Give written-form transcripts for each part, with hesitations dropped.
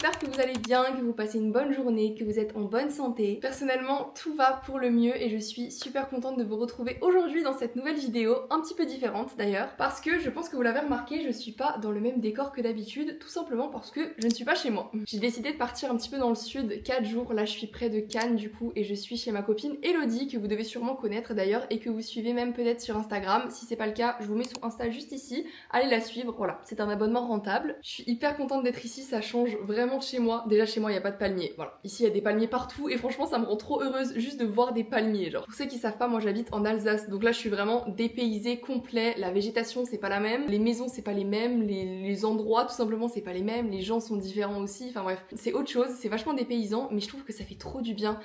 j'espère que vous allez bien, que vous passez une bonne journée, que vous êtes en bonne santé. Personnellement, tout va pour le mieux et je suis super contente de vous retrouver aujourd'hui dans cette nouvelle vidéo, un petit peu différente d'ailleurs, parce que je pense que vous l'avez remarqué, je suis pas dans le même décor que d'habitude, tout simplement parce que je ne suis pas chez moi. J'ai décidé de partir un petit peu dans le sud, 4 jours, là je suis près de Cannes du coup, et je suis chez ma copine Elodie, que vous devez sûrement connaître d'ailleurs, et que vous suivez même peut-être sur Instagram. Si c'est pas le cas, je vous mets son Insta juste ici, allez la suivre, voilà, c'est un abonnement rentable. Je suis hyper contente d'être ici, ça change vraiment de chez moi. Déjà chez moi il n'y a pas de palmiers, voilà. Ici il y a des palmiers partout et franchement ça me rend trop heureuse juste de voir des palmiers, genre. Pour ceux qui savent pas, moi j'habite en Alsace, donc là je suis vraiment dépaysée complet. La végétation c'est pas la même, les maisons c'est pas les mêmes, les endroits tout simplement c'est pas les mêmes, les gens sont différents aussi, enfin bref. C'est autre chose, c'est vachement dépaysant, mais je trouve que ça fait trop du bien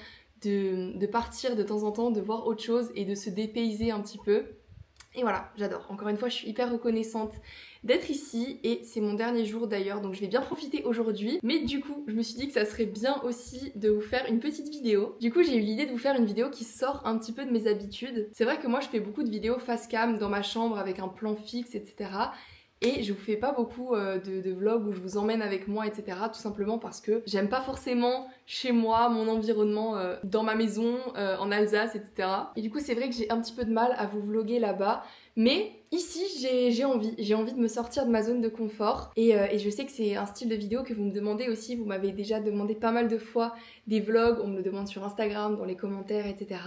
de partir de temps en temps, de voir autre chose et de se dépayser un petit peu. Et voilà, j'adore. Encore une fois, je suis hyper reconnaissante d'être ici et c'est mon dernier jour d'ailleurs, donc je vais bien profiter aujourd'hui. Mais du coup, je me suis dit que ça serait bien aussi de vous faire une petite vidéo. Du coup, j'ai eu l'idée de vous faire une vidéo qui sort un petit peu de mes habitudes. C'est vrai que moi, je fais beaucoup de vidéos face cam dans ma chambre avec un plan fixe, etc. Et je vous fais pas beaucoup de vlogs où je vous emmène avec moi, etc. Tout simplement parce que j'aime pas forcément chez moi, mon environnement, dans ma maison, en Alsace, etc. Et du coup, c'est vrai que j'ai un petit peu de mal à vous vlogger là-bas. Mais ici, j'ai envie de me sortir de ma zone de confort. Et je sais que c'est un style de vidéo que vous me demandez aussi. Vous m'avez déjà demandé pas mal de fois des vlogs. On me le demande sur Instagram, dans les commentaires, etc.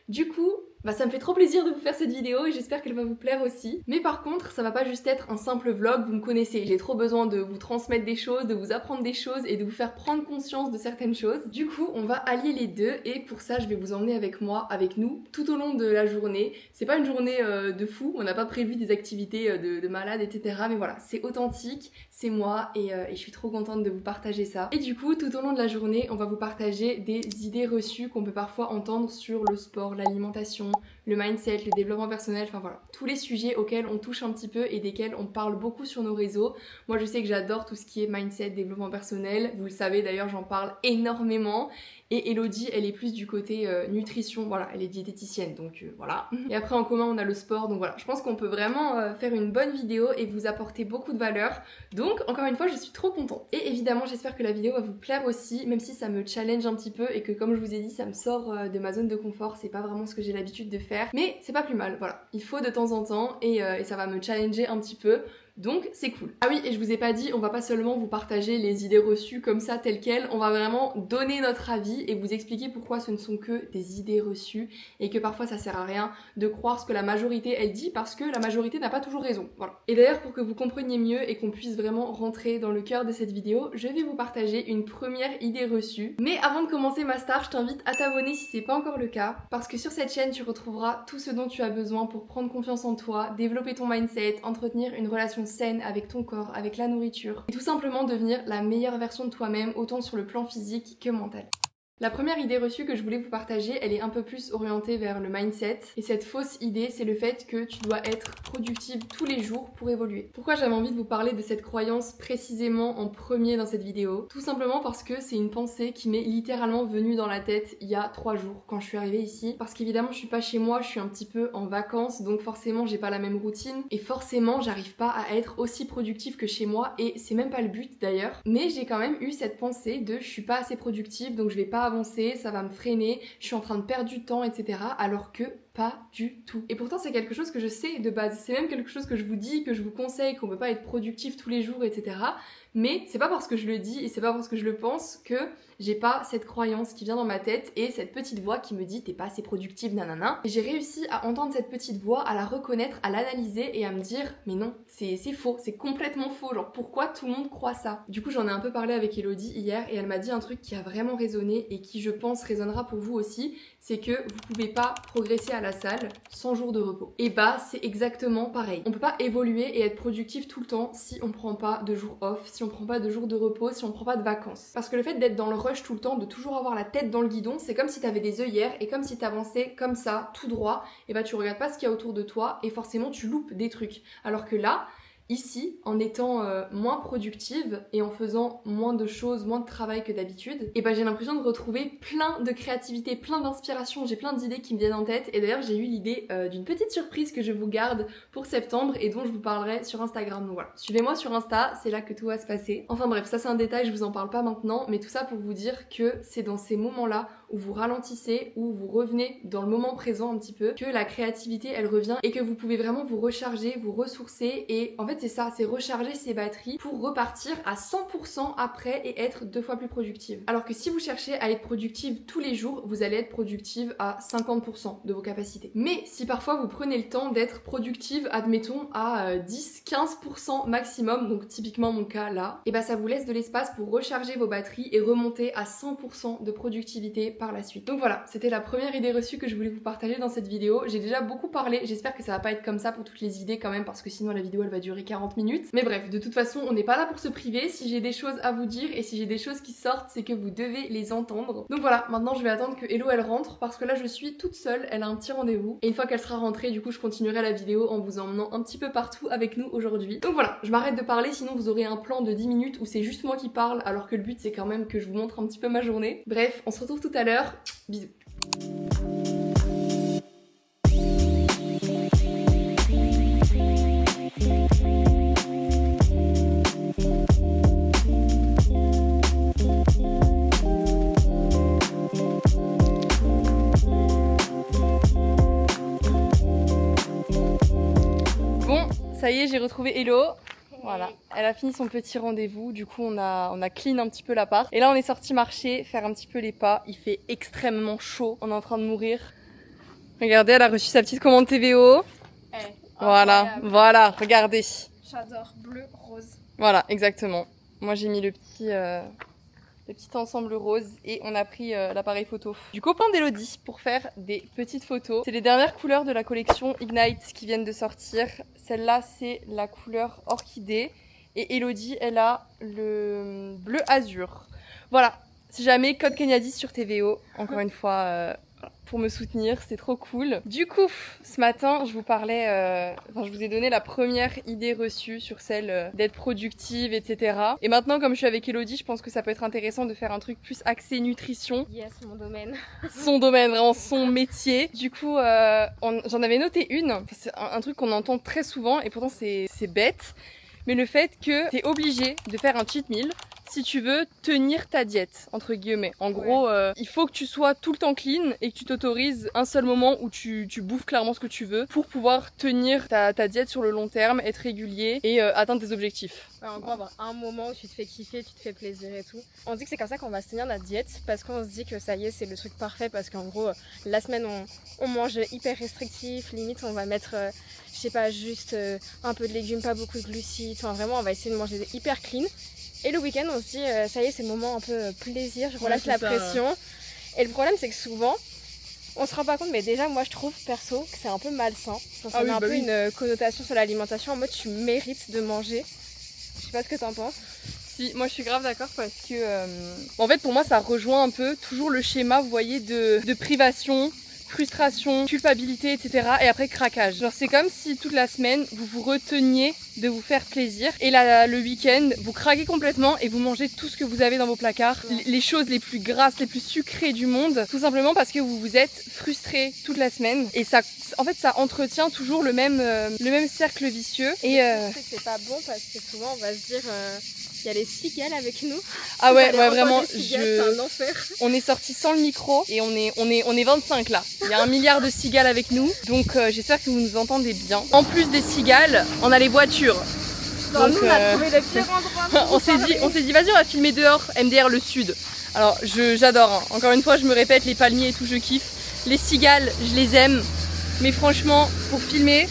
Du coup, ça me fait trop plaisir de vous faire cette vidéo et j'espère qu'elle va vous plaire aussi. Mais par contre, ça va pas juste être un simple vlog, vous me connaissez. J'ai trop besoin de vous transmettre des choses, de vous apprendre des choses et de vous faire prendre conscience de certaines choses. Du coup, on va allier les deux et pour ça, je vais vous emmener avec moi, avec nous, tout au long de la journée. C'est pas une journée de fou, on n'a pas prévu des activités de malade, etc. Mais voilà, c'est authentique, c'est moi et je suis trop contente de vous partager ça. Et du coup, tout au long de la journée, on va vous partager des idées reçues qu'on peut parfois entendre sur le sport, l'alimentation, le mindset, le développement personnel, enfin voilà, tous les sujets auxquels on touche un petit peu et desquels on parle beaucoup sur nos réseaux. Moi je sais que j'adore tout ce qui est mindset, développement personnel, vous le savez d'ailleurs j'en parle énormément. Et Elodie, elle est plus du côté nutrition, voilà, elle est diététicienne, donc voilà. Et après en commun on a le sport, donc voilà, je pense qu'on peut vraiment faire une bonne vidéo et vous apporter beaucoup de valeur. Donc encore une fois, je suis trop contente. Et évidemment, j'espère que la vidéo va vous plaire aussi, même si ça me challenge un petit peu et que comme je vous ai dit, ça me sort de ma zone de confort, c'est pas vraiment ce que j'ai l'habitude de faire. Mais c'est pas plus mal, voilà. Il faut de temps en temps et ça va me challenger un petit peu. Donc c'est cool. Ah oui, et je vous ai pas dit, on va pas seulement vous partager les idées reçues comme ça telles quelles, on va vraiment donner notre avis et vous expliquer pourquoi ce ne sont que des idées reçues et que parfois ça sert à rien de croire ce que la majorité elle dit parce que la majorité n'a pas toujours raison. Voilà. Et d'ailleurs pour que vous compreniez mieux et qu'on puisse vraiment rentrer dans le cœur de cette vidéo, je vais vous partager une première idée reçue. Mais avant de commencer ma star, je t'invite à t'abonner si c'est pas encore le cas parce que sur cette chaîne tu retrouveras tout ce dont tu as besoin pour prendre confiance en toi, développer ton mindset, entretenir une relation saine avec ton corps, avec la nourriture et tout simplement devenir la meilleure version de toi-même autant sur le plan physique que mental. La première idée reçue que je voulais vous partager, elle est un peu plus orientée vers le mindset. Et cette fausse idée, c'est le fait que tu dois être productive tous les jours pour évoluer. Pourquoi j'avais envie de vous parler de cette croyance précisément en premier dans cette vidéo? Tout simplement parce que c'est une pensée qui m'est littéralement venue dans la tête il y a 3 jours quand je suis arrivée ici. Parce qu'évidemment, je suis pas chez moi, je suis un petit peu en vacances, donc forcément, j'ai pas la même routine. Et forcément, j'arrive pas à être aussi productive que chez moi. Et c'est même pas le but d'ailleurs. Mais j'ai quand même eu cette pensée de je suis pas assez productive, donc je vais pas avancer, ça va me freiner, je suis en train de perdre du temps, etc. Alors que pas du tout. Et pourtant c'est quelque chose que je sais de base, c'est même quelque chose que je vous dis, que je vous conseille, qu'on peut pas être productif tous les jours, etc. Mais c'est pas parce que je le dis et c'est pas parce que je le pense que j'ai pas cette croyance qui vient dans ma tête et cette petite voix qui me dit t'es pas assez productive, nanana. Et j'ai réussi à entendre cette petite voix, à la reconnaître, à l'analyser et à me dire mais non, c'est faux, c'est complètement faux, genre pourquoi tout le monde croit ça? Du coup j'en ai un peu parlé avec Elodie hier et elle m'a dit un truc qui a vraiment résonné et qui je pense résonnera pour vous aussi, c'est que vous pouvez pas progresser à la salle sans jour de repos. Et bah c'est exactement pareil. On peut pas évoluer et être productif tout le temps si on prend pas de jours off, si on prend pas de jours de repos, si on prend pas de vacances. Parce que le fait d'être dans le rush tout le temps, de toujours avoir la tête dans le guidon, c'est comme si t'avais des œillères et comme si t'avançais comme ça, tout droit, et bah tu regardes pas ce qu'il y a autour de toi et forcément tu loupes des trucs. Alors que là, ici, en étant moins productive et en faisant moins de choses, moins de travail que d'habitude, et ben j'ai l'impression de retrouver plein de créativité, plein d'inspiration, j'ai plein d'idées qui me viennent en tête. Et d'ailleurs j'ai eu l'idée d'une petite surprise que je vous garde pour septembre et dont je vous parlerai sur Instagram. Donc voilà, suivez-moi sur Insta, c'est là que tout va se passer. Enfin bref, ça c'est un détail, je vous en parle pas maintenant, mais tout ça pour vous dire que c'est dans ces moments-là où vous ralentissez, où vous revenez dans le moment présent un petit peu, que la créativité elle revient et que vous pouvez vraiment vous recharger, vous ressourcer. Et en fait c'est ça, c'est recharger ses batteries pour repartir à 100% après et être 2 fois plus productive. Alors que si vous cherchez à être productive tous les jours, vous allez être productive à 50% de vos capacités. Mais si parfois vous prenez le temps d'être productive, admettons à 10-15% maximum, donc typiquement mon cas là, et bah ça vous laisse de l'espace pour recharger vos batteries et remonter à 100% de productivité par la suite. Donc voilà, c'était la première idée reçue que je voulais vous partager dans cette vidéo. J'ai déjà beaucoup parlé, j'espère que ça va pas être comme ça pour toutes les idées quand même, parce que sinon la vidéo elle va durer 40 minutes. Mais bref, de toute façon on n'est pas là pour se priver. Si j'ai des choses à vous dire et si j'ai des choses qui sortent, c'est que vous devez les entendre. Donc voilà, maintenant je vais attendre que Hello elle rentre, parce que là je suis toute seule, elle a un petit rendez-vous. Et une fois qu'elle sera rentrée, du coup je continuerai la vidéo en vous emmenant un petit peu partout avec nous aujourd'hui. Donc voilà, je m'arrête de parler, sinon vous aurez un plan de 10 minutes où c'est juste moi qui parle, alors que le but c'est quand même que je vous montre un petit peu ma journée. Bref, on se retrouve tout à l'heure. Bisous. Bon, ça y est, j'ai retrouvé Hello. Voilà, elle a fini son petit rendez-vous, du coup on a clean un petit peu l'appart. Et là on est sorti marcher, faire un petit peu les pas. Il fait extrêmement chaud, on est en train de mourir. Regardez, elle a reçu sa petite commande TVO. Voilà, voilà, regardez. J'adore, bleu, rose. Voilà, exactement. Moi j'ai mis le petit ensemble rose et on a pris l'appareil photo du copain d'Elodie pour faire des petites photos. C'est les dernières couleurs de la collection Ignite qui viennent de sortir. Celle-là c'est la couleur orchidée et Elodie elle a le bleu azur. Voilà, si jamais code Kenya10 sur TVO, encore une fois pour me soutenir, c'est trop cool. Du coup, ce matin, je vous parlais, je vous ai donné la première idée reçue sur celle d'être productive, etc. Et maintenant, comme je suis avec Elodie, je pense que ça peut être intéressant de faire un truc plus axé nutrition. Yes, mon domaine. Son domaine, vraiment son métier. Du coup, j'en avais noté une. C'est un truc qu'on entend très souvent et pourtant c'est bête. Mais le fait que t'es obligé de faire un cheat meal si tu veux tenir ta diète, entre guillemets. En gros, il faut que tu sois tout le temps clean et que tu t'autorises un seul moment où tu bouffes clairement ce que tu veux pour pouvoir tenir ta diète sur le long terme, être régulier et atteindre tes objectifs. Ouais, en gros, avoir un moment où tu te fais kiffer, tu te fais plaisir et tout. On dit que c'est comme ça qu'on va se tenir notre diète parce qu'on se dit que ça y est, c'est le truc parfait parce qu'en gros, la semaine, on mange hyper restrictif, limite, on va mettre, je sais pas, juste un peu de légumes, pas beaucoup de glucides. Enfin, vraiment, on va essayer de manger hyper clean. Et le week-end, on se dit, ça y est, c'est le moment un peu plaisir, je relâche la pression. Et le problème, c'est que souvent, on se rend pas compte, mais déjà, moi, je trouve, perso, que c'est un peu malsain. Ça met un peu une connotation sur l'alimentation, en mode, tu mérites de manger. Je sais pas ce que t'en penses. Si, moi je suis grave d'accord parce que en fait pour moi ça rejoint un peu toujours le schéma, vous voyez, de privation, frustration, culpabilité, etc. Et après craquage. Genre c'est comme si toute la semaine vous vous reteniez de vous faire plaisir et là le week-end vous craquez complètement et vous mangez tout ce que vous avez dans vos placards, les choses les plus grasses, les plus sucrées du monde, tout simplement parce que vous vous êtes frustré toute la semaine et ça, en fait ça entretient toujours le même cercle vicieux. Et c'est pas bon parce que souvent on va se dire il y a les cigales avec nous. Ah ouais, vraiment, c'est un enfer. On est sorti sans le micro et on est 25 là. Il y a 1 milliard de cigales avec nous, donc j'espère que vous nous entendez bien. En plus des cigales, on a les voitures. Non, donc, nous on a trouvé le pire endroit. on s'est dit vas-y on va filmer dehors, MDR le sud. Alors j'adore, hein. Encore une fois je me répète, les palmiers et tout je kiffe. Les cigales, je les aime, mais franchement pour filmer,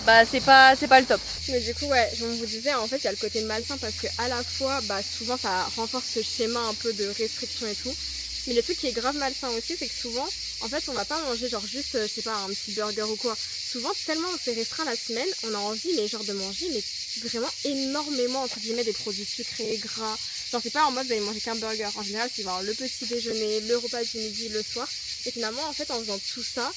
bah c'est pas le top. Mais du coup ouais, je vous disais en fait il y a le côté malsain parce que à la fois souvent ça renforce ce schéma un peu de restriction et tout. Mais le truc qui est grave malsain aussi c'est que souvent en fait on va pas manger genre juste je sais pas un petit burger ou quoi. Souvent tellement on s'est restreint la semaine, on a envie mais genre de manger mais vraiment énormément entre guillemets des produits sucrés, gras. Genre c'est pas en mode vous allez manger qu'un burger. En général c'est genre le petit déjeuner, le repas du midi, le soir. Et finalement en fait en faisant tout ça,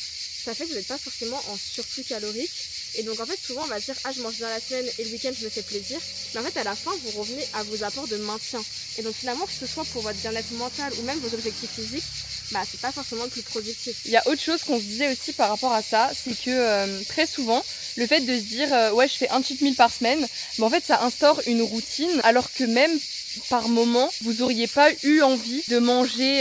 ça fait que vous n'êtes pas forcément en surplus calorique. Et donc en fait souvent on va dire ah je mange bien la semaine et le week-end je me fais plaisir. Mais en fait à la fin vous revenez à vos apports de maintien. Et donc finalement que ce soit pour votre bien-être mental ou même vos objectifs physiques, bah c'est pas forcément le plus productif. Il y a autre chose qu'on se disait aussi par rapport à ça, c'est que très souvent le fait de se dire ouais je fais un cheat meal par semaine, mais en fait ça instaure une routine alors que même par moment vous auriez pas eu envie de manger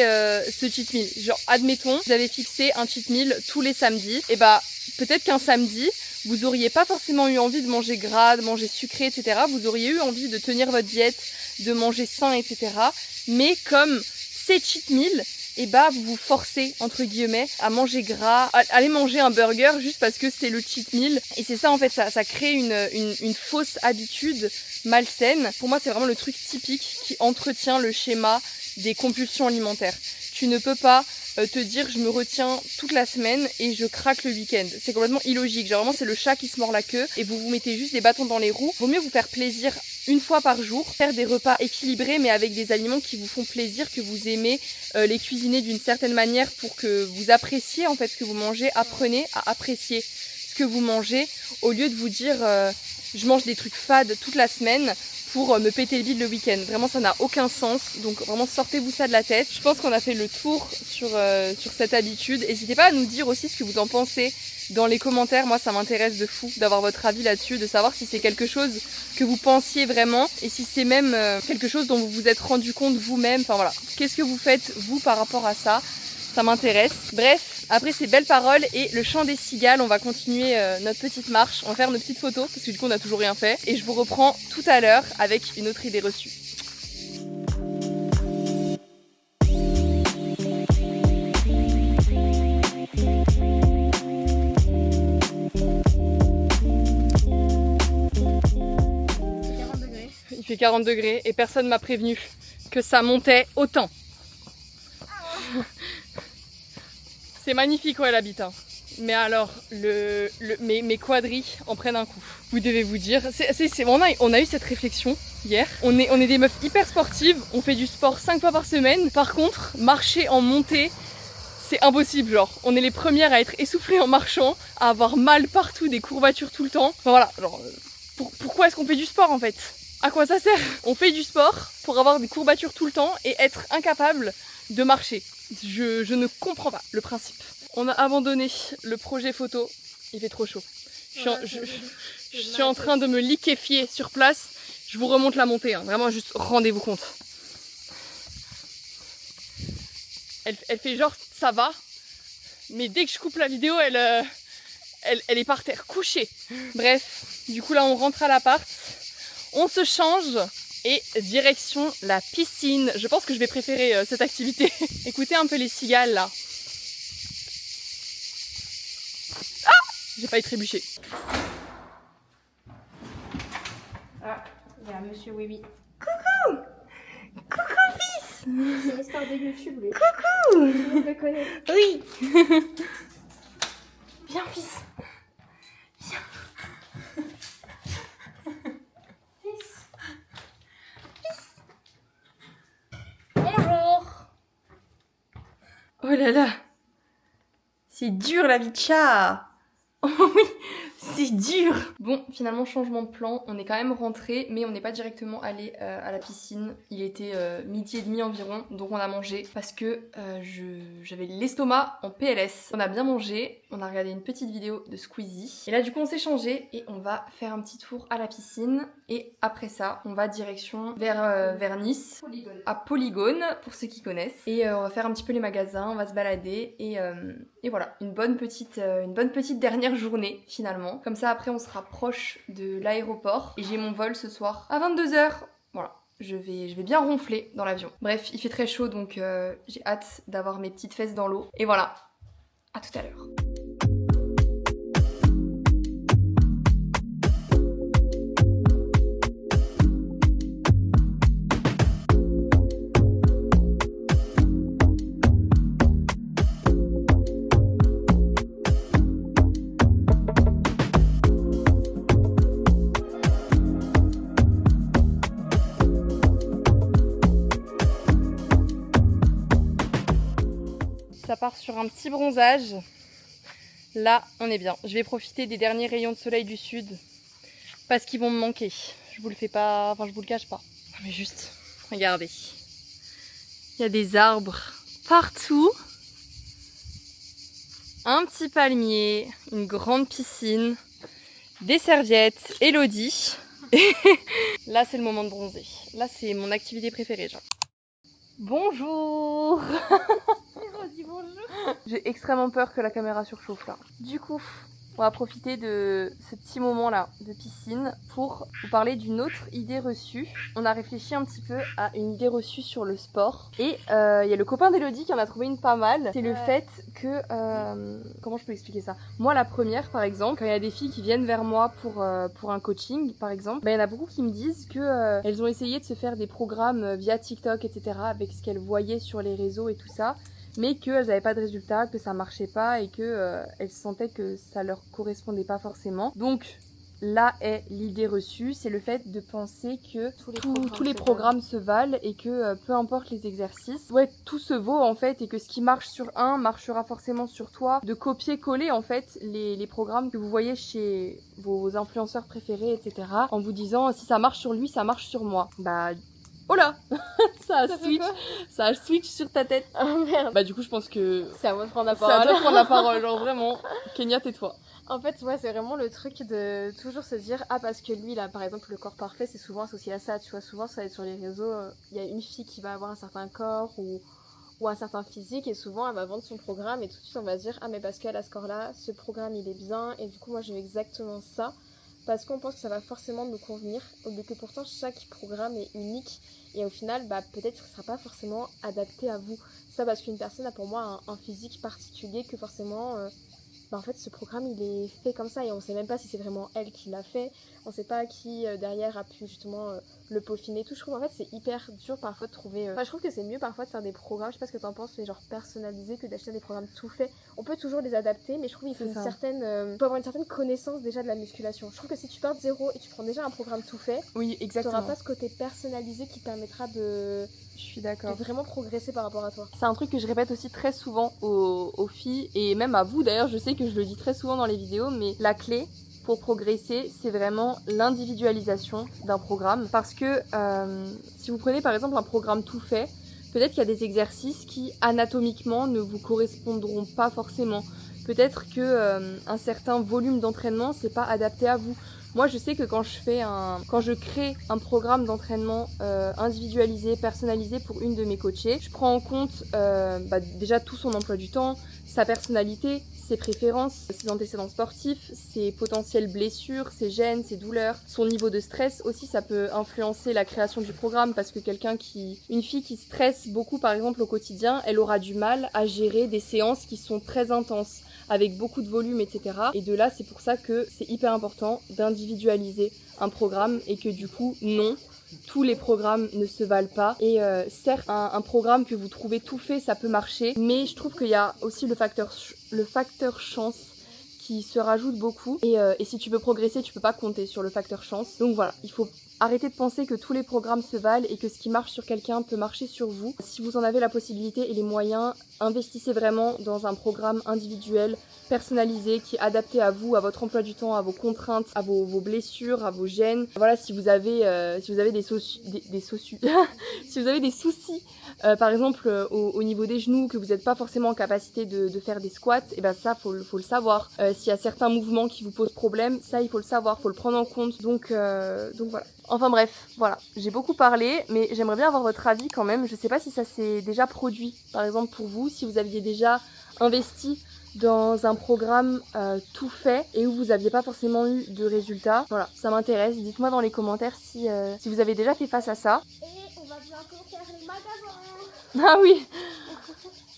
ce cheat meal. Genre admettons vous avez fixé un cheat meal tous les samedis, et bah peut-être qu'un samedi vous auriez pas forcément eu envie de manger gras, de manger sucré, etc. Vous auriez eu envie de tenir votre diète, de manger sain, etc. Mais comme c'est cheat meal, et bah vous vous forcez entre guillemets à manger gras, à aller manger un burger juste parce que c'est le cheat meal. Et c'est ça en fait, ça crée une fausse habitude malsaine. Pour moi c'est vraiment le truc typique qui entretient le schéma des compulsions alimentaires. Tu ne peux pas te dire je me retiens toute la semaine et je craque le week-end. C'est complètement illogique. Genre vraiment c'est le chat qui se mord la queue et vous vous mettez juste des bâtons dans les roues. Vaut mieux vous faire plaisir une fois par jour, faire des repas équilibrés mais avec des aliments qui vous font plaisir, que vous aimez, les cuisiner d'une certaine manière pour que vous appréciez en fait ce que vous mangez. Apprenez à apprécier ce que vous mangez au lieu de vous dire je mange des trucs fades toute la semaine pour me péter le bide le week-end. Vraiment ça n'a aucun sens, donc vraiment sortez-vous ça de la tête. Je pense qu'on a fait le tour sur cette habitude. N'hésitez pas à nous dire aussi ce que vous en pensez dans les commentaires. Moi ça m'intéresse de fou d'avoir votre avis là-dessus, de savoir si c'est quelque chose que vous pensiez vraiment et si c'est même quelque chose dont vous vous êtes rendu compte vous-même. Enfin voilà, qu'est-ce que vous faites vous par rapport à ça? Ça m'intéresse. Bref, après ces belles paroles et le chant des cigales, on va continuer notre petite marche, on va faire nos petites photos parce que du coup on n'a toujours rien fait. Et je vous reprends tout à l'heure avec une autre idée reçue. Il fait 40 degrés et personne m'a prévenu que ça montait autant. C'est magnifique où elle habite, hein. Mais alors, mes quadris en prennent un coup. Vous devez vous dire, on a eu cette réflexion hier. On est des meufs hyper sportives, on fait du sport 5 fois par semaine. Par contre, marcher en montée, c'est impossible. Genre, on est les premières à être essoufflées en marchant, à avoir mal partout, des courbatures tout le temps. Enfin voilà, genre, pourquoi est-ce qu'on fait du sport en fait? À quoi ça sert? On fait du sport pour avoir des courbatures tout le temps et être incapable de marcher. Je ne comprends pas le principe. On a abandonné le projet photo. Il fait trop chaud. Je suis en train de me liquéfier sur place. Je vous remonte la montée. Hein. Vraiment, juste rendez-vous compte. Elle fait genre ça va. Mais dès que je coupe la vidéo, elle est par terre, couchée. Bref, du coup là on rentre à l'appart. On se change. Et direction la piscine. Je pense que je vais préférer cette activité. Écoutez un peu les cigales là. Ah! J'ai failli trébucher. Ah, il y a Monsieur Oui. Coucou! Coucou fils! C'est une star de YouTube lui. Coucou! Je le connais. Oui! Viens fils! Viens! Oh là là, c'est dur la vie de chat. Oh oui, c'est dur. Bon, finalement changement de plan, on est quand même rentré, mais on n'est pas directement allé à la piscine. Il était 12h30 environ, donc on a mangé parce que j'avais l'estomac en PLS. On a bien mangé, on a regardé une petite vidéo de Squeezie. Et là du coup on s'est changé et on va faire un petit tour à la piscine. Et après ça, on va direction vers Nice, Polygone. À Polygone pour ceux qui connaissent. Et on va faire un petit peu les magasins, on va se balader et voilà, une bonne petite dernière journée finalement. Comme ça après on sera proche de l'aéroport et j'ai mon vol ce soir à 22h. Voilà, je vais bien ronfler dans l'avion. Bref, il fait très chaud donc j'ai hâte d'avoir mes petites fesses dans l'eau. Et voilà, à tout à l'heure. Ça part sur un petit bronzage. Là, on est bien. Je vais profiter des derniers rayons de soleil du sud parce qu'ils vont me manquer. Je vous le fais pas, enfin je vous le cache pas. Mais juste, regardez. Il y a des arbres partout. Un petit palmier, une grande piscine, des serviettes, Elodie. Là, c'est le moment de bronzer. Là, c'est mon activité préférée, genre. Bonjour. Dis bonjour. J'ai extrêmement peur que la caméra surchauffe là. Du coup, on va profiter de ce petit moment là de piscine pour vous parler d'une autre idée reçue. On a réfléchi un petit peu à une idée reçue sur le sport. Et il y a le copain d'Elodie qui en a trouvé une pas mal. C'est le fait que... comment je peux expliquer ça? Moi la première par exemple, quand il y a des filles qui viennent vers moi pour un coaching par exemple, il y en a beaucoup qui me disent que elles ont essayé de se faire des programmes via TikTok etc. avec ce qu'elles voyaient sur les réseaux et tout ça. Mais qu'elles n'avaient pas de résultats, que ça marchait pas et que elles sentaient que ça leur correspondait pas forcément. Donc là est l'idée reçue, c'est le fait de penser que tous les programmes se valent et que peu importe les exercices, ouais, tout se vaut en fait et que ce qui marche sur un marchera forcément sur toi. De copier-coller en fait les programmes que vous voyez chez vos influenceurs préférés, etc. En vous disant si ça marche sur lui, ça marche sur moi. Bah oh là ça a switch sur ta tête. Oh merde. Bah du coup je pense que c'est à moi de prendre la c'est à parole. toi de prendre la parole, genre vraiment. Kenya, tais-toi. En fait, ouais, c'est vraiment le truc de toujours se dire ah parce que lui là par exemple le corps parfait c'est souvent associé à ça, tu vois, souvent ça va être sur les réseaux, il y a une fille qui va avoir un certain corps ou un certain physique et souvent elle va vendre son programme et tout de suite on va se dire ah mais parce qu'elle a ce corps là, ce programme il est bien et du coup moi je veux exactement ça parce qu'on pense que ça va forcément nous convenir au lieu que pourtant chaque programme est unique et au final bah peut-être que ce sera pas forcément adapté à vous. Ça parce qu'une personne a pour moi un physique particulier que forcément bah en fait ce programme il est fait comme ça et on sait même pas si c'est vraiment elle qui l'a fait, on sait pas qui derrière a pu justement le peaufiner et tout. Je trouve en fait c'est hyper dur parfois de trouver enfin, je trouve que c'est mieux parfois de faire des programmes, je sais pas ce que t'en penses, mais genre personnalisés que d'acheter des programmes tout faits. On peut toujours les adapter mais je trouve qu'il faut faut avoir une certaine connaissance déjà de la musculation. Je trouve que si tu pars de zéro et tu prends déjà un programme tout fait, oui exactement, t'auras pas ce côté personnalisé qui permettra de... Je suis d'accord. De vraiment progresser par rapport à toi. C'est un truc que je répète aussi très souvent aux filles et même à vous d'ailleurs, je sais que je le dis très souvent dans les vidéos, mais la clé pour progresser, c'est vraiment l'individualisation d'un programme. Parce que si vous prenez par exemple un programme tout fait, peut-être qu'il y a des exercices qui anatomiquement ne vous correspondront pas forcément. Peut-être que un certain volume d'entraînement, c'est pas adapté à vous. Moi, je sais que quand je crée un programme d'entraînement individualisé, personnalisé pour une de mes coachées, je prends en compte déjà tout son emploi du temps, sa personnalité, ses préférences, ses antécédents sportifs, ses potentielles blessures, ses gênes, ses douleurs, son niveau de stress aussi, ça peut influencer la création du programme parce que une fille qui stresse beaucoup par exemple au quotidien, elle aura du mal à gérer des séances qui sont très intenses, avec beaucoup de volume, etc. Et de là, c'est pour ça que c'est hyper important d'individualiser un programme et que du coup, non, tous les programmes ne se valent pas. Et certes, un programme que vous trouvez tout fait, ça peut marcher, mais je trouve qu'il y a aussi le facteur chance qui se rajoute beaucoup. Et si tu veux progresser, tu peux pas compter sur le facteur chance. Donc voilà, il faut arrêter de penser que tous les programmes se valent et que ce qui marche sur quelqu'un peut marcher sur vous. Si vous en avez la possibilité et les moyens, investissez vraiment dans un programme individuel, personnalisé, qui est adapté à vous, à votre emploi du temps, à vos contraintes, à vos blessures, à vos gènes. Voilà, si vous avez des soucis, par exemple au niveau des genoux, que vous n'êtes pas forcément en capacité de faire des squats, et ben ça faut le savoir. S'il y a certains mouvements qui vous posent problème, ça il faut le savoir, faut le prendre en compte. Donc voilà. Enfin bref, voilà, j'ai beaucoup parlé, mais j'aimerais bien avoir votre avis quand même. Je sais pas si ça s'est déjà produit, par exemple pour vous, si vous aviez déjà investi dans un programme tout fait et où vous aviez pas forcément eu de résultats. Voilà, ça m'intéresse. Dites-moi dans les commentaires si vous avez déjà fait face à ça. Et on va bientôt faire les magasins. Ah oui.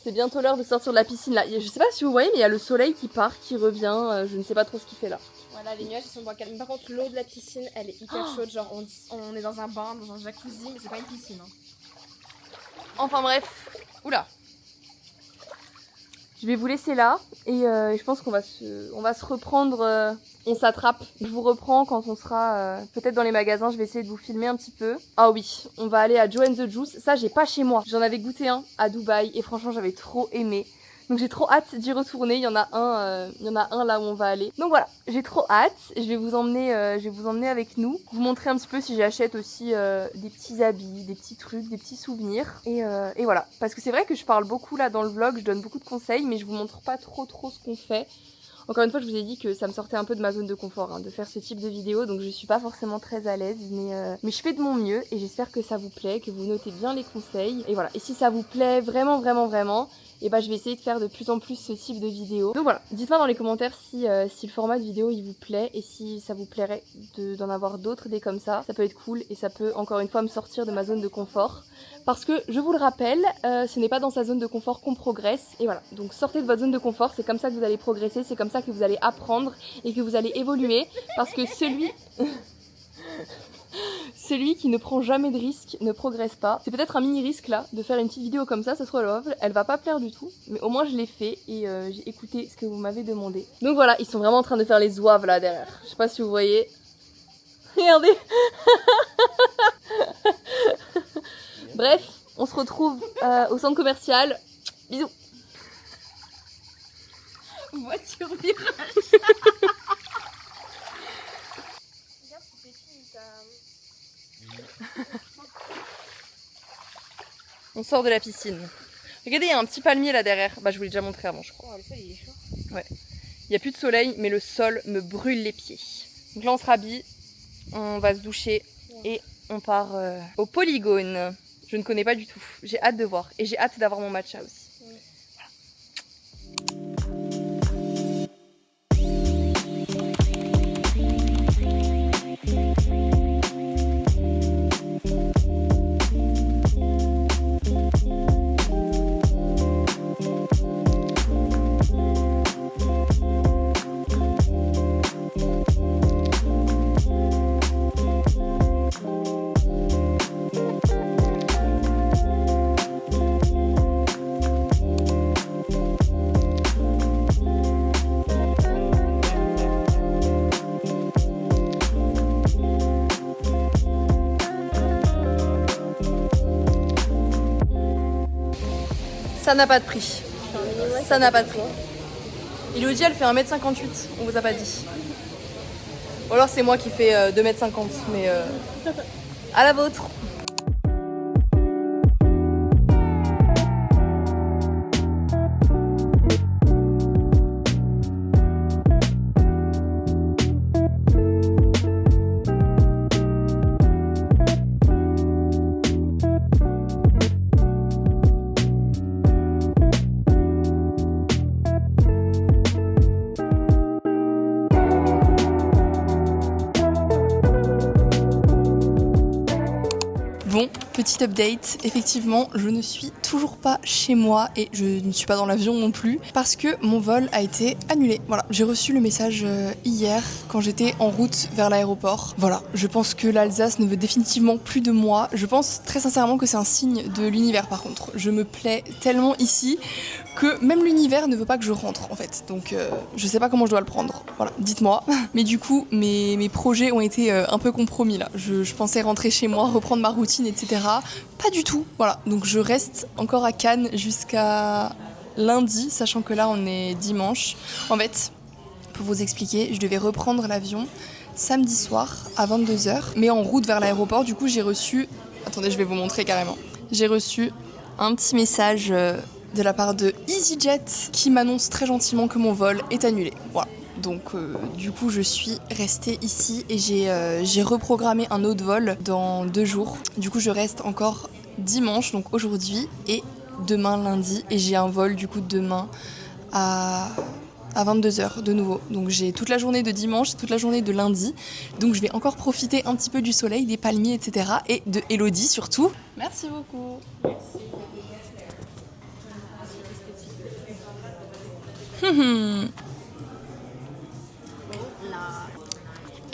C'est bientôt l'heure de sortir de la piscine là. Je sais pas si vous voyez, mais il y a le soleil qui part, qui revient. Je ne sais pas trop ce qu'il fait là. Voilà, les nuages ils sont moins calmes. Par contre, l'eau de la piscine, elle est hyper chaude. Genre, on est dans un bain, dans un jacuzzi, mais c'est pas une piscine. Hein. Enfin bref. Oula. Je vais vous laisser là et je pense qu'on va se reprendre, on s'attrape. Je vous reprends quand on sera peut-être dans les magasins, je vais essayer de vous filmer un petit peu. Ah oui, on va aller à Joe & the Juice, ça j'ai pas chez moi. J'en avais goûté un à Dubaï et franchement j'avais trop aimé. Donc j'ai trop hâte d'y retourner. Il y en a un là où on va aller. Donc voilà, j'ai trop hâte. Je vais vous emmener avec nous. Vous montrer un petit peu si j'achète aussi des petits habits, des petits trucs, des petits souvenirs. Et voilà. Parce que c'est vrai que je parle beaucoup là dans le vlog, je donne beaucoup de conseils, mais je vous montre pas trop ce qu'on fait. Encore une fois, je vous ai dit que ça me sortait un peu de ma zone de confort hein, de faire ce type de vidéo, donc je suis pas forcément très à l'aise, mais je fais de mon mieux et j'espère que ça vous plaît, que vous notez bien les conseils. Et voilà, et si ça vous plaît vraiment, et bah je vais essayer de faire de plus en plus ce type de vidéos. Donc voilà, dites-moi dans les commentaires si le format de vidéo il vous plaît et si ça vous plairait d'en avoir d'autres des comme ça peut être cool et ça peut encore une fois me sortir de ma zone de confort. Parce que je vous le rappelle, ce n'est pas dans sa zone de confort qu'on progresse. Et voilà, donc sortez de votre zone de confort, c'est comme ça que vous allez progresser, c'est comme ça que vous allez apprendre et que vous allez évoluer. Parce que celui qui ne prend jamais de risque ne progresse pas. C'est peut-être un mini risque là, de faire une petite vidéo comme ça se trouve elle va pas plaire du tout. Mais au moins je l'ai fait et j'ai écouté ce que vous m'avez demandé. Donc voilà, ils sont vraiment en train de faire les zouaves là derrière. Je sais pas si vous voyez. Regardez. Bref, on se retrouve au centre commercial. Bisous. Voiture virage. On sort de la piscine. Regardez, il y a un petit palmier là derrière. Bah, je vous l'ai déjà montré avant, je crois. Oh, le sol, il est chaud. Ouais. Il n'y a plus de soleil, mais le sol me brûle les pieds. Donc là, on se rhabille, on va se doucher et on part au polygone. Je ne connais pas du tout. J'ai hâte de voir et j'ai hâte d'avoir mon matcha aussi. Ça n'a pas de prix. Ça n'a pas de prix. Elodie, elle fait 1m58, on vous a pas dit. Ou alors c'est moi qui fais 2m50, mais à la vôtre. Bon, petit update, effectivement je ne suis toujours pas chez moi et je ne suis pas dans l'avion non plus parce que mon vol a été annulé. Voilà, j'ai reçu le message hier quand j'étais en route vers l'aéroport. Voilà, je pense que l'Alsace ne veut définitivement plus de moi. Je pense très sincèrement que c'est un signe de l'univers par contre. Je me plais tellement ici que même l'univers ne veut pas que je rentre en fait. Donc je sais pas comment je dois le prendre. Voilà, dites-moi. Mais du coup, mes projets ont été un peu compromis là. Je pensais rentrer chez moi, reprendre ma routine, etc. Pas du tout. Voilà, donc je reste encore à Cannes jusqu'à lundi, sachant que là on est dimanche. En fait, pour vous expliquer, je devais reprendre l'avion samedi soir à 22h, mais en route vers l'aéroport. Du coup, j'ai reçu... Attendez, je vais vous montrer carrément. J'ai reçu un petit message de la part de EasyJet qui m'annonce très gentiment que mon vol est annulé. Voilà. Donc du coup je suis restée ici et j'ai reprogrammé un autre vol dans 2 jours. Du coup je reste encore dimanche, donc aujourd'hui et demain lundi. Et j'ai un vol du coup demain à 22h de nouveau. Donc j'ai toute la journée de dimanche, toute la journée de lundi. Donc je vais encore profiter un petit peu du soleil, des palmiers, etc. Et de Elodie surtout. Merci beaucoup.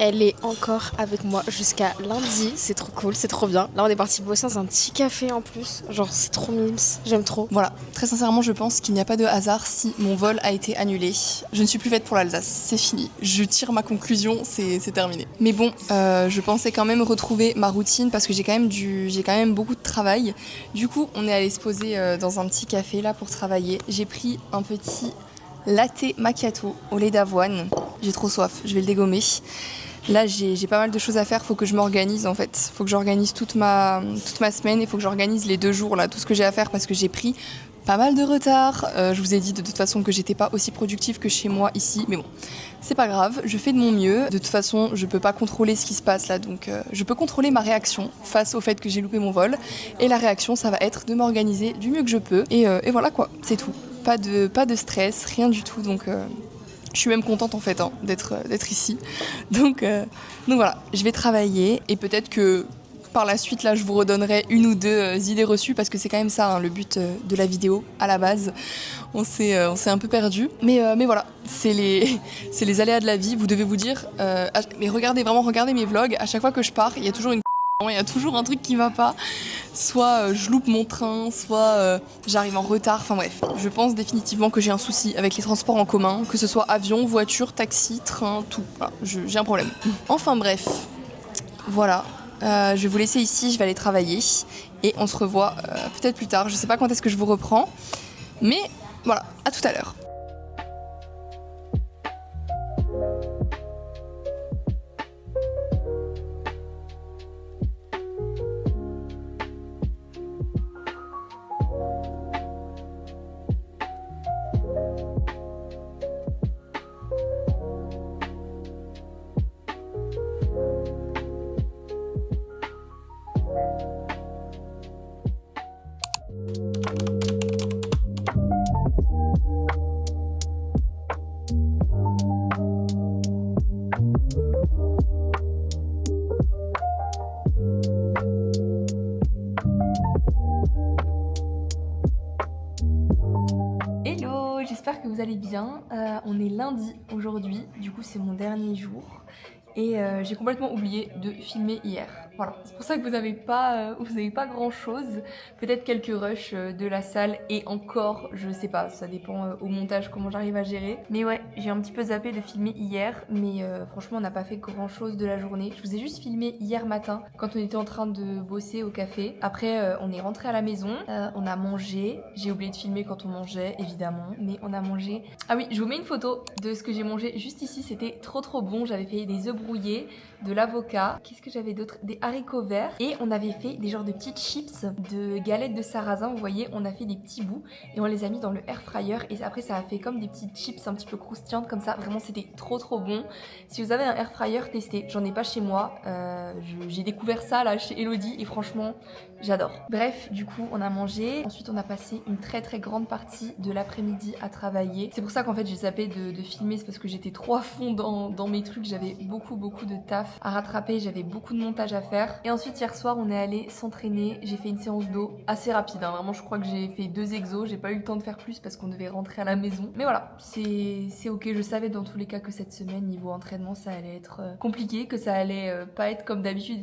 elle est encore avec moi jusqu'à lundi. C'est trop cool, c'est trop bien. Là, on est parti bosser dans un petit café en plus. Genre, c'est trop mimes, j'aime trop. Voilà, très sincèrement, je pense qu'il n'y a pas de hasard si mon vol a été annulé. Je ne suis plus faite pour l'Alsace, c'est fini. Je tire ma conclusion, c'est terminé. Mais bon, je pensais quand même retrouver ma routine parce que j'ai quand même beaucoup de travail. Du coup, on est allé se poser dans un petit café là pour travailler. J'ai pris un petit latte macchiato au lait d'avoine. J'ai trop soif, je vais le dégommer. Là, j'ai pas mal de choses à faire, faut que je m'organise en fait. Faut que j'organise toute ma semaine et faut que j'organise les 2 jours là, tout ce que j'ai à faire parce que j'ai pris pas mal de retard. Je vous ai dit de toute façon que j'étais pas aussi productive que chez moi ici, mais bon, c'est pas grave, je fais de mon mieux. De toute façon, je peux pas contrôler ce qui se passe là, donc je peux contrôler ma réaction face au fait que j'ai loupé mon vol. Et la réaction, ça va être de m'organiser du mieux que je peux. Et voilà quoi, c'est tout. Pas de stress, rien du tout, donc... Je suis même contente en fait d'être ici. Donc voilà, je vais travailler et peut-être que par la suite là je vous redonnerai 1 ou 2 idées reçues parce que c'est quand même ça le but de la vidéo à la base. On s'est un peu perdu. Mais voilà, c'est les aléas de la vie. Vous devez vous dire, mais regardez mes vlogs, à chaque fois que je pars, il y a toujours il y a toujours un truc qui va pas. Soit je loupe mon train, soit j'arrive en retard. Enfin bref, je pense définitivement que j'ai un souci avec les transports en commun, que ce soit avion, voiture, taxi, train, tout. Voilà, j'ai un problème. Enfin bref, voilà. Je vais vous laisser ici, je vais aller travailler et on se revoit peut-être plus tard. Je sais pas quand est-ce que je vous reprends, mais voilà, à tout à l'heure. J'espère que vous allez bien. On est lundi aujourd'hui, du coup c'est mon dernier jour et j'ai complètement oublié de filmer hier. Voilà, c'est pour ça que vous n'avez pas grand chose, peut-être quelques rushs de la salle et encore, je sais pas, ça dépend au montage comment j'arrive à gérer. Mais ouais, j'ai un petit peu zappé de filmer hier, mais franchement on n'a pas fait grand chose de la journée. Je vous ai juste filmé hier matin quand on était en train de bosser au café. Après on est rentré à la maison, on a mangé, j'ai oublié de filmer quand on mangeait évidemment, mais on a mangé. Ah oui, je vous mets une photo de ce que j'ai mangé juste ici, c'était trop bon, j'avais fait des œufs brouillés, de l'avocat, qu'est-ce que j'avais d'autre, des haricots verts et on avait fait des genres de petites chips de galettes de sarrasin, vous voyez, on a fait des petits bouts et on les a mis dans le air fryer et après ça a fait comme des petites chips un petit peu croustillantes comme ça, vraiment c'était trop bon. Si vous avez un air fryer, testez, j'en ai pas chez moi, j'ai découvert ça là chez Elodie et franchement j'adore. Bref, du coup on a mangé, ensuite on a passé une très grande partie de l'après-midi à travailler. C'est pour ça qu'en fait j'ai zappé de filmer, c'est parce que j'étais trop à fond dans mes trucs, j'avais beaucoup de taf à rattraper, j'avais beaucoup de montage à faire. Et ensuite hier soir on est allé s'entraîner, j'ai fait une séance d'eau assez rapide, hein. Vraiment je crois que j'ai fait 2 exos, j'ai pas eu le temps de faire plus parce qu'on devait rentrer à la maison. Mais voilà, c'est ok, je savais dans tous les cas que cette semaine niveau entraînement ça allait être compliqué, que ça allait pas être comme d'habitude,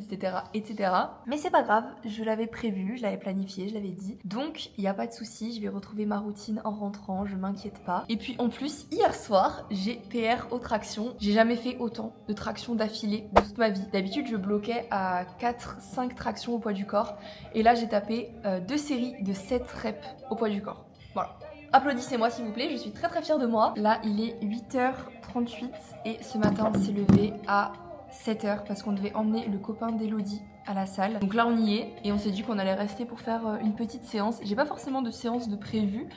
etc. Mais c'est pas grave, je l'avais prévu, je l'avais planifié, je l'avais dit. Donc il n'y a pas de souci, je vais retrouver ma routine en rentrant, je m'inquiète pas. Et puis en plus hier soir j'ai PR aux tractions, j'ai jamais fait autant de tractions d'affilée de toute ma vie. D'habitude je bloquais à 4-5 tractions au poids du corps et là j'ai tapé 2 séries de 7 reps au poids du corps. Voilà. Applaudissez-moi s'il vous plaît, je suis très fière de moi. Là il est 8h38 et ce matin on s'est levé à 7h parce qu'on devait emmener le copain d'Elodie à la salle. Donc là on y est et on s'est dit qu'on allait rester pour faire une petite séance. J'ai pas forcément de séance de prévu,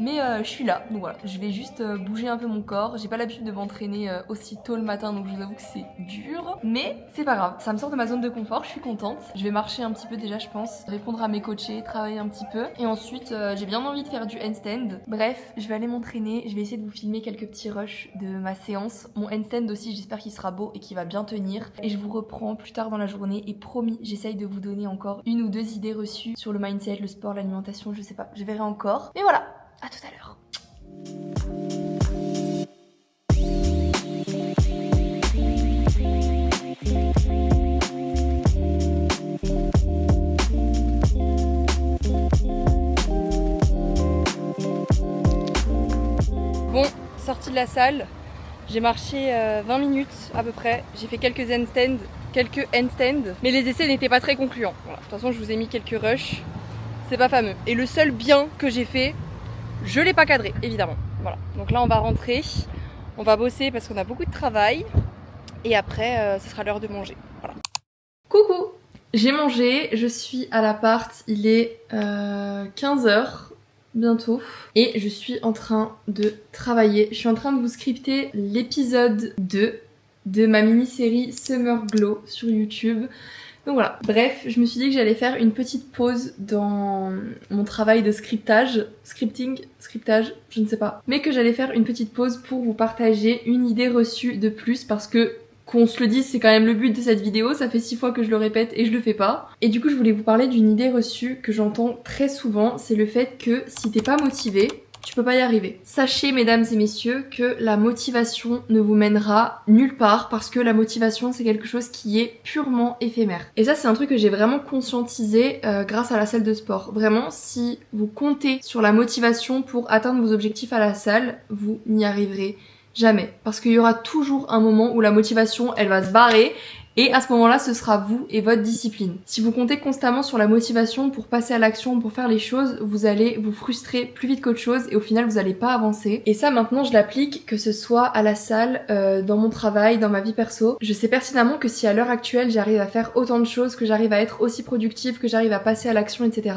mais je suis là, donc voilà, je vais juste bouger un peu mon corps. J'ai pas l'habitude de m'entraîner aussi tôt le matin, donc je vous avoue que c'est dur, mais c'est pas grave, ça me sort de ma zone de confort, je suis contente. Je vais marcher un petit peu déjà je pense, répondre à mes coachés, travailler un petit peu, et ensuite j'ai bien envie de faire du handstand. Bref, je vais aller m'entraîner, je vais essayer de vous filmer quelques petits rushs de ma séance. Mon handstand aussi, j'espère qu'il sera beau et qu'il va bien tenir, et je vous reprends plus tard dans la journée, et promis, j'essaye de vous donner encore 1 ou 2 idées reçues sur le mindset, le sport, l'alimentation, je sais pas, je verrai encore. Mais voilà, à tout à l'heure. Bon, sortie de la salle, j'ai marché 20 minutes à peu près, j'ai fait quelques handstands, mais les essais n'étaient pas très concluants. Voilà. De toute façon, je vous ai mis quelques rushs, c'est pas fameux. Et le seul bien que j'ai fait, je l'ai pas cadré, évidemment. Voilà. Donc là, on va rentrer, on va bosser parce qu'on a beaucoup de travail, et après, ce sera l'heure de manger. Voilà. Coucou, j'ai mangé, je suis à l'appart, il est 15h. Bientôt. Et je suis en train de travailler. Je suis en train de vous scripter l'épisode 2 de ma mini-série Summer Glow sur YouTube. Donc voilà. Bref, je me suis dit que j'allais faire une petite pause dans mon travail de scriptage. Scriptage, je ne sais pas. Mais que j'allais faire une petite pause pour vous partager une idée reçue de plus parce que qu'on se le dise, c'est quand même le but de cette vidéo, ça fait 6 fois que je le répète et je le fais pas. Et du coup, je voulais vous parler d'une idée reçue que j'entends très souvent, c'est le fait que si t'es pas motivé, tu peux pas y arriver. Sachez, mesdames et messieurs, que la motivation ne vous mènera nulle part parce que la motivation, c'est quelque chose qui est purement éphémère. Et ça, c'est un truc que j'ai vraiment conscientisé grâce à la salle de sport. Vraiment, si vous comptez sur la motivation pour atteindre vos objectifs à la salle, vous n'y arriverez jamais. Parce qu'il y aura toujours un moment où la motivation, elle va se barrer. Et à ce moment-là, ce sera vous et votre discipline. Si vous comptez constamment sur la motivation pour passer à l'action, pour faire les choses, vous allez vous frustrer plus vite qu'autre chose et au final, vous n'allez pas avancer. Et ça, maintenant, je l'applique, que ce soit à la salle, dans mon travail, dans ma vie perso. Je sais pertinemment que si à l'heure actuelle, j'arrive à faire autant de choses, que j'arrive à être aussi productive, que j'arrive à passer à l'action, etc.,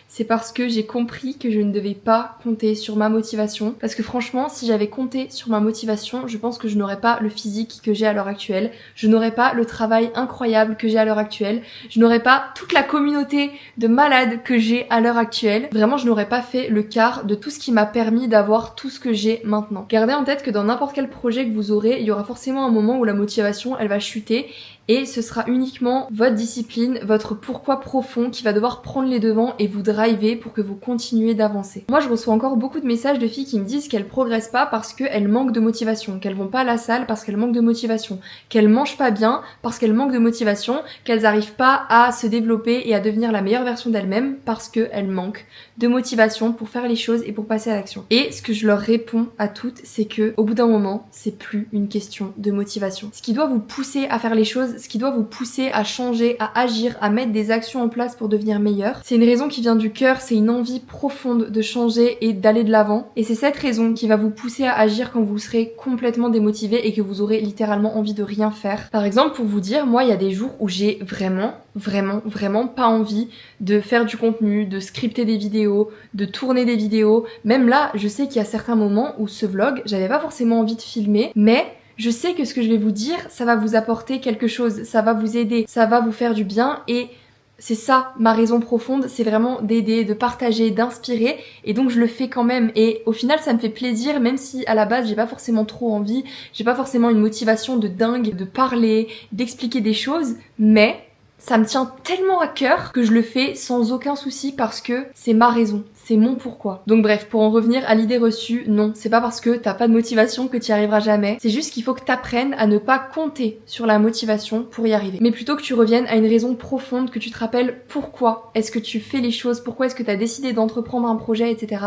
c'est parce que j'ai compris que je ne devais pas compter sur ma motivation. Parce que franchement, si j'avais compté sur ma motivation, je pense que je n'aurais pas le physique que j'ai à l'heure actuelle. Je n'aurais pas le travail incroyable que j'ai à l'heure actuelle. Je n'aurais pas toute la communauté de malades que j'ai à l'heure actuelle. Vraiment, je n'aurais pas fait le quart de tout ce qui m'a permis d'avoir tout ce que j'ai maintenant. Gardez en tête que dans n'importe quel projet que vous aurez, il y aura forcément un moment où la motivation, elle va chuter. Et ce sera uniquement votre discipline, votre pourquoi profond qui va devoir prendre les devants et vous driver pour que vous continuez d'avancer. Moi, je reçois encore beaucoup de messages de filles qui me disent qu'elles progressent pas parce qu'elles manquent de motivation, qu'elles vont pas à la salle parce qu'elles manquent de motivation, qu'elles mangent pas bien parce qu'elles manquent de motivation, qu'elles arrivent pas à se développer et à devenir la meilleure version d'elles-mêmes parce qu'elles manquent de motivation pour faire les choses et pour passer à l'action. Et ce que je leur réponds à toutes, c'est que au bout d'un moment, c'est plus une question de motivation. Ce qui doit vous pousser à faire les choses, ce qui doit vous pousser à changer, à agir, à mettre des actions en place pour devenir meilleur, c'est une raison qui vient du cœur, c'est une envie profonde de changer et d'aller de l'avant. Et c'est cette raison qui va vous pousser à agir quand vous serez complètement démotivé et que vous aurez littéralement envie de rien faire. Par exemple, pour vous dire, moi, il y a des jours où j'ai vraiment pas envie de faire du contenu, de scripter des vidéos, de tourner des vidéos. Même là, je sais qu'il y a certains moments où ce vlog, j'avais pas forcément envie de filmer, mais je sais que ce que je vais vous dire, ça va vous apporter quelque chose, ça va vous aider, ça va vous faire du bien et c'est ça ma raison profonde, c'est vraiment d'aider, de partager, d'inspirer et donc je le fais quand même et au final ça me fait plaisir même si à la base j'ai pas forcément trop envie, j'ai pas forcément une motivation de dingue de parler, d'expliquer des choses, mais ça me tient tellement à cœur que je le fais sans aucun souci parce que c'est ma raison, c'est mon pourquoi. Donc bref, pour en revenir à l'idée reçue, non, c'est pas parce que t'as pas de motivation que t'y arriveras jamais, c'est juste qu'il faut que t'apprennes à ne pas compter sur la motivation pour y arriver. Mais plutôt que tu reviennes à une raison profonde, que tu te rappelles pourquoi est-ce que tu fais les choses, pourquoi est-ce que t'as décidé d'entreprendre un projet, etc.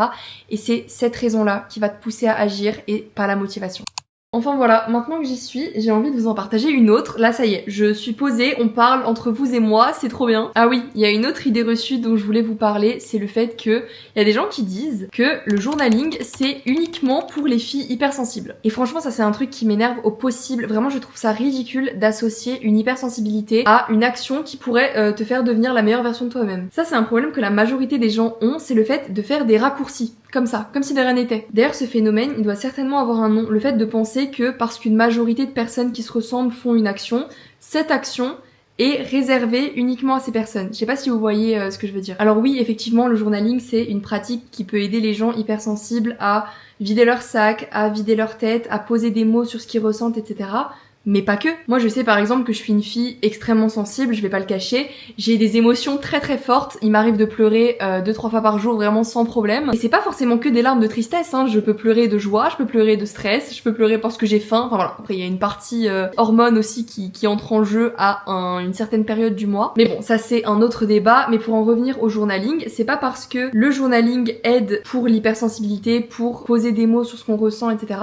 Et c'est cette raison-là qui va te pousser à agir et pas la motivation. Enfin voilà, maintenant que j'y suis, j'ai envie de vous en partager une autre. Là ça y est, je suis posée, on parle entre vous et moi, c'est trop bien. Ah oui, il y a une autre idée reçue dont je voulais vous parler, c'est le fait que il y a des gens qui disent que le journaling c'est uniquement pour les filles hypersensibles. Et franchement ça c'est un truc qui m'énerve au possible. Vraiment je trouve ça ridicule d'associer une hypersensibilité à une action qui pourrait te faire devenir la meilleure version de toi-même. Ça c'est un problème que la majorité des gens ont, c'est le fait de faire des raccourcis. Comme ça, comme si de rien n'était. D'ailleurs, ce phénomène, il doit certainement avoir un nom. Le fait de penser que parce qu'une majorité de personnes qui se ressemblent font une action, cette action est réservée uniquement à ces personnes. Je sais pas si vous voyez ce que je veux dire. Alors oui, effectivement, le journaling, c'est une pratique qui peut aider les gens hypersensibles à vider leur sac, à vider leur tête, à poser des mots sur ce qu'ils ressentent, etc. mais pas que. Moi je sais par exemple que je suis une fille extrêmement sensible, je vais pas le cacher, j'ai des émotions très très fortes, il m'arrive de pleurer 2-3 fois par jour vraiment sans problème. Et c'est pas forcément que des larmes de tristesse, hein. Je peux pleurer de joie, je peux pleurer de stress, je peux pleurer parce que j'ai faim, enfin voilà. Après il y a une partie hormones aussi qui entre en jeu à une certaine période du mois. Mais bon, ça c'est un autre débat, mais pour en revenir au journaling, c'est pas parce que le journaling aide pour l'hypersensibilité, pour poser des mots sur ce qu'on ressent, etc.,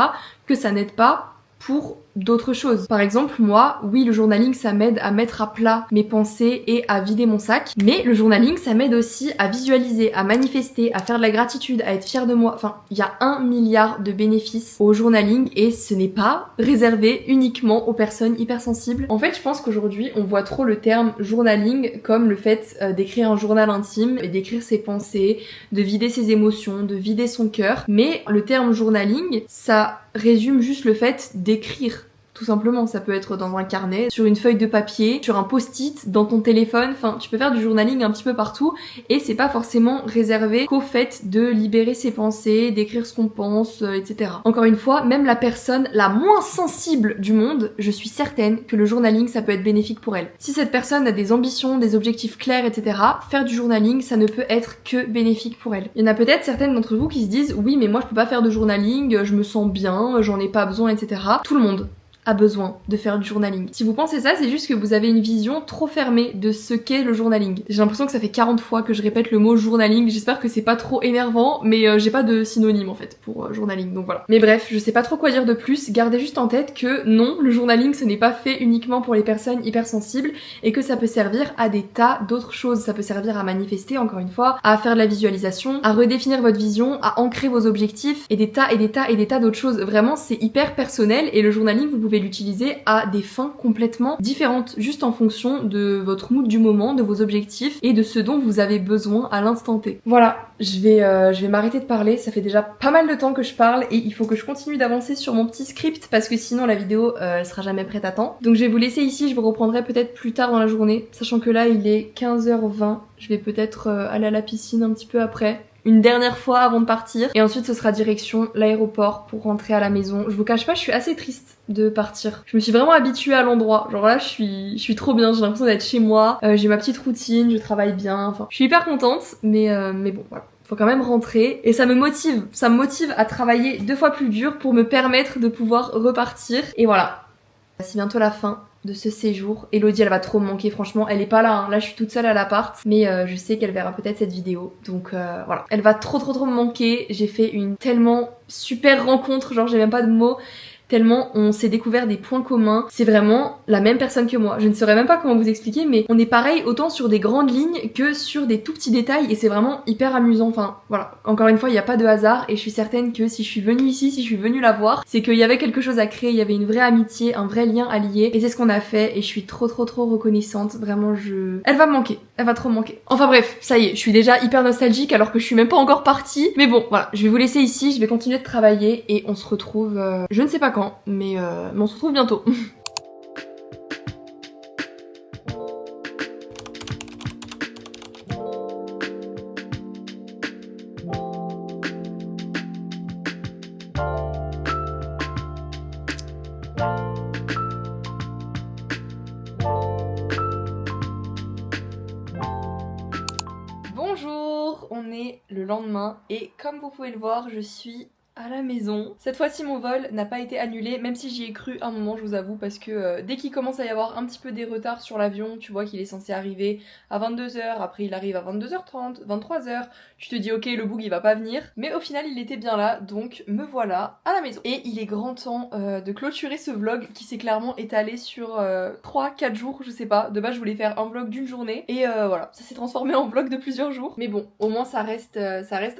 que ça n'aide pas pour d'autres choses. Par exemple, moi, oui, le journaling, ça m'aide à mettre à plat mes pensées et à vider mon sac, mais le journaling, ça m'aide aussi à visualiser, à manifester, à faire de la gratitude, à être fière de moi. Enfin, il y a 1 milliard de bénéfices au journaling et ce n'est pas réservé uniquement aux personnes hypersensibles. En fait, je pense qu'aujourd'hui, on voit trop le terme journaling comme le fait d'écrire un journal intime et d'écrire ses pensées, de vider ses émotions, de vider son cœur. Mais le terme journaling, ça résume juste le fait d'écrire. Tout simplement, ça peut être dans un carnet, sur une feuille de papier, sur un post-it, dans ton téléphone, enfin tu peux faire du journaling un petit peu partout et c'est pas forcément réservé qu'au fait de libérer ses pensées, d'écrire ce qu'on pense, etc. Encore une fois, même la personne la moins sensible du monde, je suis certaine que le journaling ça peut être bénéfique pour elle. Si cette personne a des ambitions, des objectifs clairs, etc., faire du journaling ça ne peut être que bénéfique pour elle. Il y en a peut-être certaines d'entre vous qui se disent oui mais moi je peux pas faire de journaling, je me sens bien, j'en ai pas besoin, etc. Tout le monde a besoin de faire du journaling. Si vous pensez ça, c'est juste que vous avez une vision trop fermée de ce qu'est le journaling. J'ai l'impression que ça fait 40 fois que je répète le mot journaling, j'espère que c'est pas trop énervant, mais j'ai pas de synonyme en fait pour journaling, donc voilà. Mais bref, je sais pas trop quoi dire de plus, gardez juste en tête que non, le journaling ce n'est pas fait uniquement pour les personnes hypersensibles et que ça peut servir à des tas d'autres choses. Ça peut servir à manifester, encore une fois, à faire de la visualisation, à redéfinir votre vision, à ancrer vos objectifs et des tas d'autres choses. Vraiment, c'est hyper personnel et le journaling, vous pouvez l'utiliser à des fins complètement différentes, juste en fonction de votre mood du moment, de vos objectifs et de ce dont vous avez besoin à l'instant T. Voilà, je vais m'arrêter de parler, ça fait déjà pas mal de temps que je parle et il faut que je continue d'avancer sur mon petit script parce que sinon la vidéo elle sera jamais prête à temps. Donc je vais vous laisser ici, je vous reprendrai peut-être plus tard dans la journée, sachant que là il est 15h20, je vais peut-être aller à la piscine un petit peu après. Une dernière fois avant de partir et ensuite ce sera direction l'aéroport pour rentrer à la maison. Je vous cache pas, je suis assez triste de partir. Je me suis vraiment habituée à l'endroit. Genre là, je suis trop bien, j'ai l'impression d'être chez moi, j'ai ma petite routine, je travaille bien, enfin, je suis hyper contente, mais bon, voilà. Faut quand même rentrer et ça me motive à travailler 2 fois plus dur pour me permettre de pouvoir repartir. Et voilà, c'est bientôt la fin de ce séjour. Elodie elle va trop me manquer, franchement elle est pas là, hein. Là je suis toute seule à l'appart mais je sais qu'elle verra peut-être cette vidéo donc voilà, elle va trop me manquer. J'ai fait une tellement super rencontre, genre j'ai même pas de mots, tellement on s'est découvert des points communs. C'est vraiment la même personne que moi. Je ne saurais même pas comment vous expliquer, mais on est pareil autant sur des grandes lignes que sur des tout petits détails et c'est vraiment hyper amusant. Enfin voilà, encore une fois il n'y a pas de hasard et je suis certaine que si je suis venue ici, si je suis venue la voir, c'est qu'il y avait quelque chose à créer, il y avait une vraie amitié, un vrai lien à lier et c'est ce qu'on a fait et je suis trop reconnaissante. Vraiment elle va me manquer, elle va trop me manquer. Enfin bref, ça y est, je suis déjà hyper nostalgique alors que je suis même pas encore partie. Mais bon voilà, je vais vous laisser ici, je vais continuer de travailler et on se retrouve je ne sais pas quand. Mais on se retrouve bientôt. Bonjour, on est le lendemain et comme vous pouvez le voir, je suis à la maison. Cette fois-ci mon vol n'a pas été annulé, même si j'y ai cru un moment je vous avoue, parce que dès qu'il commence à y avoir un petit peu des retards sur l'avion, tu vois qu'il est censé arriver à 22h, après il arrive à 22h30, 23h, tu te dis ok le bug il va pas venir, mais au final il était bien là, donc me voilà à la maison. Et il est grand temps de clôturer ce vlog qui s'est clairement étalé sur 3-4 jours, je sais pas, de base je voulais faire un vlog d'une journée, et voilà, ça s'est transformé en vlog de plusieurs jours, mais bon, au moins ça reste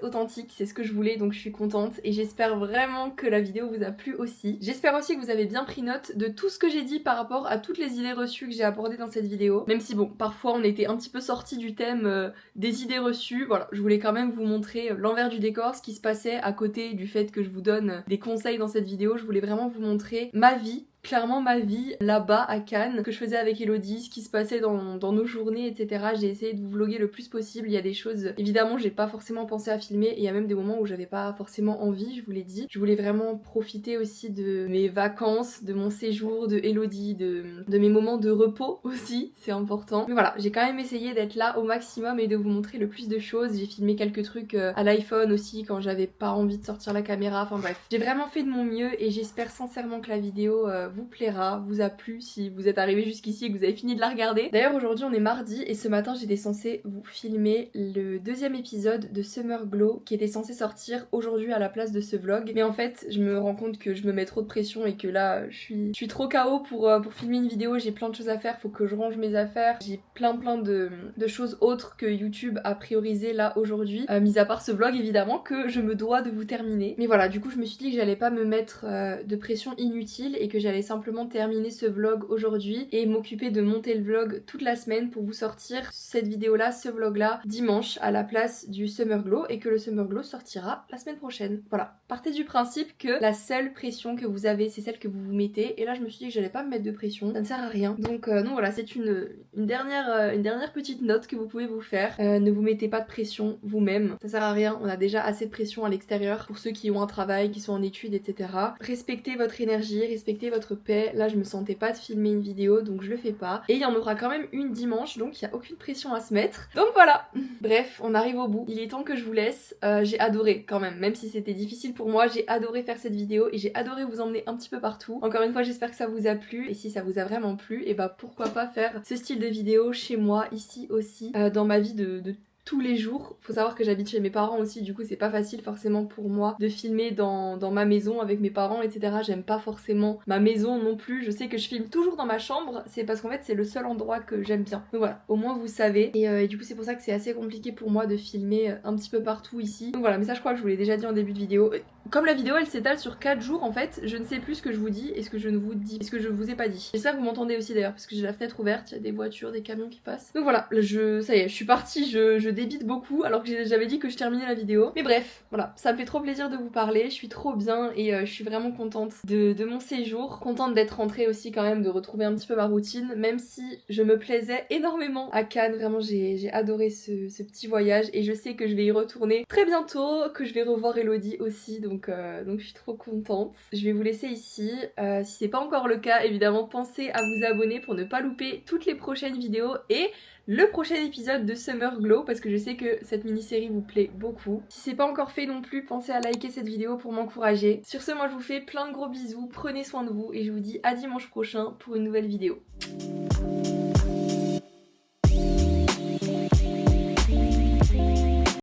authentique, c'est ce que je voulais, donc je suis contente, et j'espère vraiment que la vidéo vous a plu aussi. J'espère aussi que vous avez bien pris note de tout ce que j'ai dit par rapport à toutes les idées reçues que j'ai abordées dans cette vidéo. Même si bon, parfois on était un petit peu sorti du thème des idées reçues, voilà, je voulais quand même vous montrer l'envers du décor, ce qui se passait à côté du fait que je vous donne des conseils dans cette vidéo. Je voulais vraiment vous montrer ma vie clairement ma vie là-bas à Cannes, ce que je faisais avec Elodie, ce qui se passait dans nos journées, etc. J'ai essayé de vous vlogger le plus possible. Il y a des choses, évidemment, j'ai pas forcément pensé à filmer et il y a même des moments où j'avais pas forcément envie, je vous l'ai dit. Je voulais vraiment profiter aussi de mes vacances, de mon séjour, de Elodie, de mes moments de repos aussi, c'est important. Mais voilà, j'ai quand même essayé d'être là au maximum et de vous montrer le plus de choses. J'ai filmé quelques trucs à l'iPhone aussi quand j'avais pas envie de sortir la caméra, enfin bref. J'ai vraiment fait de mon mieux et j'espère sincèrement que la vidéo vous plaira, vous a plu si vous êtes arrivé jusqu'ici et que vous avez fini de la regarder. D'ailleurs aujourd'hui on est mardi et ce matin j'étais censée vous filmer le deuxième épisode de Summer Glow qui était censé sortir aujourd'hui à la place de ce vlog. Mais en fait je me rends compte que je me mets trop de pression et que là je suis trop KO pour filmer une vidéo, j'ai plein de choses à faire, faut que je range mes affaires, j'ai plein de choses autres que YouTube a priorisé là aujourd'hui, mis à part ce vlog évidemment que je me dois de vous terminer. Mais voilà, du coup je me suis dit que j'allais pas me mettre de pression inutile et que j'allais simplement terminer ce vlog aujourd'hui et m'occuper de monter le vlog toute la semaine pour vous sortir cette vidéo là, ce vlog là dimanche à la place du Summer Glow et que le Summer Glow sortira la semaine prochaine. Voilà, partez du principe que la seule pression que vous avez c'est celle que vous vous mettez et là je me suis dit que j'allais pas me mettre de pression, ça ne sert à rien. Donc non voilà, c'est une dernière petite note que vous pouvez vous faire. Ne vous mettez pas de pression vous-même, ça sert à rien, on a déjà assez de pression à l'extérieur pour ceux qui ont un travail, qui sont en études, etc. Respectez votre énergie, respectez votre paix. Là je me sentais pas de filmer une vidéo donc je le fais pas. Et il y en aura quand même une dimanche donc il y a aucune pression à se mettre. Donc voilà. Bref, on arrive au bout. Il est temps que je vous laisse. J'ai adoré quand même si c'était difficile pour moi, j'ai adoré faire cette vidéo et j'ai adoré vous emmener un petit peu partout. Encore une fois j'espère que ça vous a plu et si ça vous a vraiment plu, et bah pourquoi pas faire ce style de vidéo chez moi, ici aussi, dans ma vie de tous les jours. Faut savoir que j'habite chez mes parents aussi, du coup c'est pas facile forcément pour moi de filmer dans ma maison avec mes parents, etc. J'aime pas forcément ma maison non plus. Je sais que je filme toujours dans ma chambre, c'est parce qu'en fait c'est le seul endroit que j'aime bien. Donc voilà, au moins vous savez. Et du coup c'est pour ça que c'est assez compliqué pour moi de filmer un petit peu partout ici. Donc voilà, mais ça je crois que je vous l'ai déjà dit en début de vidéo. Comme la vidéo elle s'étale sur 4 jours en fait, je ne sais plus ce que je vous dis et ce que je ne vous dis, et ce que je vous ai pas dit. J'espère que vous m'entendez aussi d'ailleurs parce que j'ai la fenêtre ouverte, il y a des voitures, des camions qui passent. Donc voilà, ça y est, je suis partie, je débite beaucoup alors que j'avais dit que je terminais la vidéo. Mais bref, voilà, ça me fait trop plaisir de vous parler, je suis trop bien et je suis vraiment contente de mon séjour, contente d'être rentrée aussi quand même, de retrouver un petit peu ma routine, même si je me plaisais énormément à Cannes, vraiment j'ai adoré ce petit voyage et je sais que je vais y retourner très bientôt, que je vais revoir Elodie aussi, donc je suis trop contente. Je vais vous laisser ici, si c'est pas encore le cas évidemment pensez à vous abonner pour ne pas louper toutes les prochaines vidéos et le prochain épisode de Summer Glow parce que je sais que cette mini-série vous plaît beaucoup. Si c'est pas encore fait non plus, pensez à liker cette vidéo pour m'encourager. Sur ce, moi je vous fais plein de gros bisous, prenez soin de vous et je vous dis à dimanche prochain pour une nouvelle vidéo.